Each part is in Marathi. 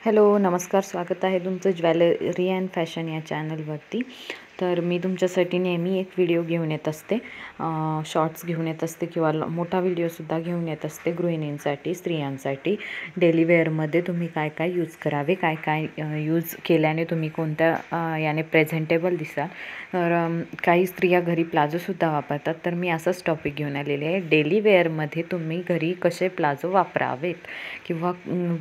हॅलो नमस्कार, स्वागत आहे तुमचं ज्वेलरी अँड फॅशन या चॅनलवरती. तर मी तुमच्यासाठी नेहमी एक व्हिडिओ घेऊन येत असते, शॉर्ट्स घेऊन येत असते किंवा मोठा व्हिडिओसुद्धा घेऊन येत असते गृहिणींसाठी, स्त्रियांसाठी. डेली वेअरमध्ये तुम्ही काय काय यूज करावे, काय काय यूज केल्याने तुम्ही कोणत्या याने प्रेझेंटेबल दिसाल. तर काही स्त्रिया घरी प्लाझोसुद्धा वापरतात, तर मी असाच टॉपिक घेऊन आलेले आहे. डेली वेअरमध्ये तुम्ही घरी कसे प्लाझो वापरावेत किंवा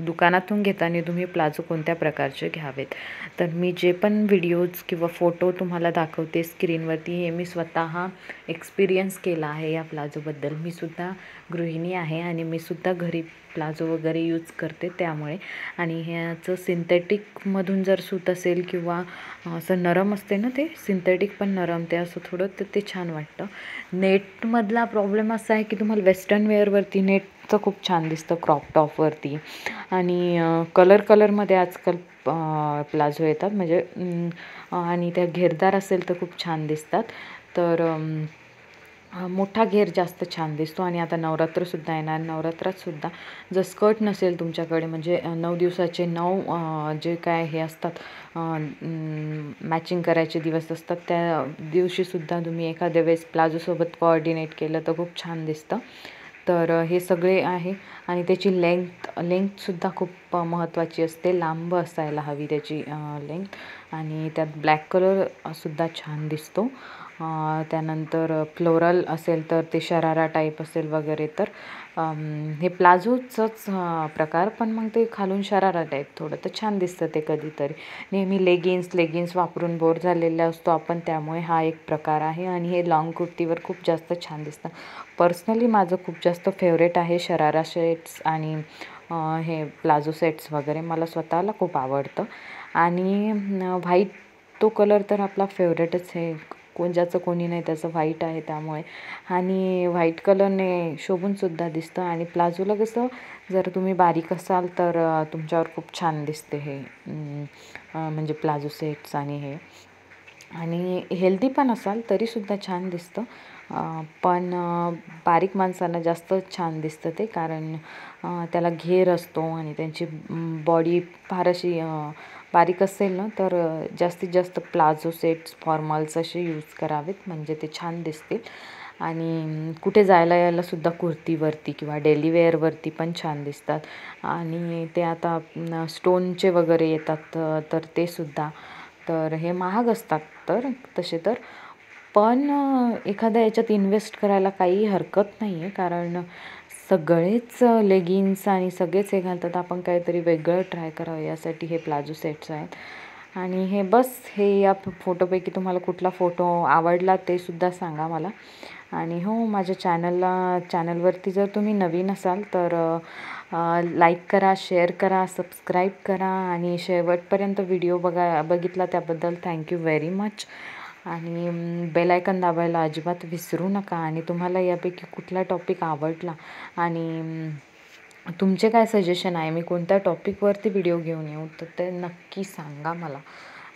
दुकानातून घेताना तुम्ही प्लाझो कोणत्या प्रकारचे घ्यावेत. तर मी जे पण व्हिडिओज किंवा फोटो तुम्हाला दाखवते स्क्रीनवरती, हे मी स्वतः एक्सपिरियन्स केला आहे या प्लाझोबद्दल. मी सुद्धा गृहिणी आहे आणि मी सुद्धा घरी प्लाझो वगैरे यूज करते त्यामुळे. आणि ह्याचं सिंथेटिकमधून जर सूत असेल किंवा असं नरम असते ना, ते सिंथेटिक पण नरम, ते असं थोडं तर ते छान वाटतं. नेटमधला प्रॉब्लेम असा आहे की तुम्हाला वेस्टर्न वेअरवरती नेटचं खूप छान दिसतं, क्रॉप टॉपवरती. आणि कलरमध्ये आजकाल प्लाझो येतात, म्हणजे आणि त्या घेरदार असेल तर खूप छान दिसतात. तर मोठा घेर जास्त छान दिसतो. आणि आता नवरात्रसुद्धा येणार, नवरात्रातसुद्धा जर स्कर्ट नसेल तुमच्याकडे, म्हणजे 9 दिवसाचे 9 जे काय हे असतात, मॅचिंग करायचे दिवस असतात, त्या दिवशीसुद्धा तुम्ही एखाद्या वेळेस प्लाझोसोबत कोऑर्डिनेट केलं तर खूप छान दिसतं. तर हे सगळे आहे. आणि त्याची लेंथसुद्धा खूप महत्त्वाची असते, लांब असायला हवी त्याची लेंथ. आणि त्यात ब्लॅक कलरसुद्धा छान दिसतो. त्यानंतर फ्लोरल असेल तर ते शरारा टाईप असेल वगैरे, तर हे प्लाझोचंच प्रकार, पण मग ते खालून शरारा टाईप थोडं तर छान दिसतं ते कधीतरी. नेहमी लेगिन्स वापरून बोर झालेले असतो आपण, त्यामुळे हा एक प्रकार आहे. आणि हे लॉंग कुर्तीवर खूप जास्त छान दिसतं. पर्सनली माझं खूप जास्त फेवरेट आहे शरारा सेट्स आणि हे प्लाझो सेट्स वगैरे, मला स्वतःला खूप आवडतं. आणि व्हाईट तो कलर तर आपला फेवरेटच आहे, ज्याचं कोणी नाही त्याचं व्हाईट आहे त्यामुळे. आणि व्हाईट कलरने शोभूनसुद्धा दिसतं. आणि प्लाझोला कसं, जर तुम्ही बारीक असाल तर तुमच्यावर खूप छान दिसते हे म्हणजे प्लाझो सेट्स. आणि हे आणि हेल्दी पण असाल तरीसुद्धा छान दिसतं. पण बारीक माणसांना जास्त छान दिसतं ते, कारण त्याला घेर असतो आणि त्यांची बॉडी फार अशी बारीक असेल ना, तर जास्तीत जास्त प्लाझो सेट्स फॉर्मल्स असे यूज करावेत, म्हणजे ते छान दिसतील. आणि कुठे जायला यायलासुद्धा कुर्तीवरती किंवा डेली वेअरवरती पण छान दिसतात. आणि ते आता स्टोनचे वगैरे येतात, तर ते सुद्धा, तर हे महाग असतात तर तसे तर. पण एखाद्या याच्यात इन्व्हेस्ट करायला काही हरकत नाही आहे, कारण सगळेच लेगिन्स आणि सगळेच हे घालतात. आपण काहीतरी वेगळं ट्राय करावं, यासाठी हे प्लाझो सेट्स आहेत. आणि हे बस, हे या फोटोपैकी तुम्हाला कुठला फोटो आवडला ते सुद्धा सांगा मला. आणि हो, माझ्या चॅनलवरती जर तुम्ही नवीन असाल तर लाईक करा, शेअर करा, सबस्क्राईब करा. आणि शेवटपर्यंत व्हिडिओ बघितला त्याबद्दल थँक्यू व्हेरी मच. आणि बेल आयकॉन दाबायला अजिबात विसरू नका. आणि तुम्हाला यापैकी कुठला टॉपिक आवडला आणि तुमचे काय सजेशन आहे, मी कोणत्या टॉपिकवरती व्हिडिओ घेऊन येऊ, तर ते नक्की सांगा मला.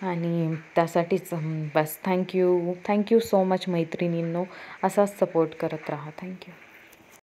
आणि त्यासाठीच बस, थँक्यू सो मच मैत्रिणींनो. असाच सपोर्ट करत राहा. थँक्यू.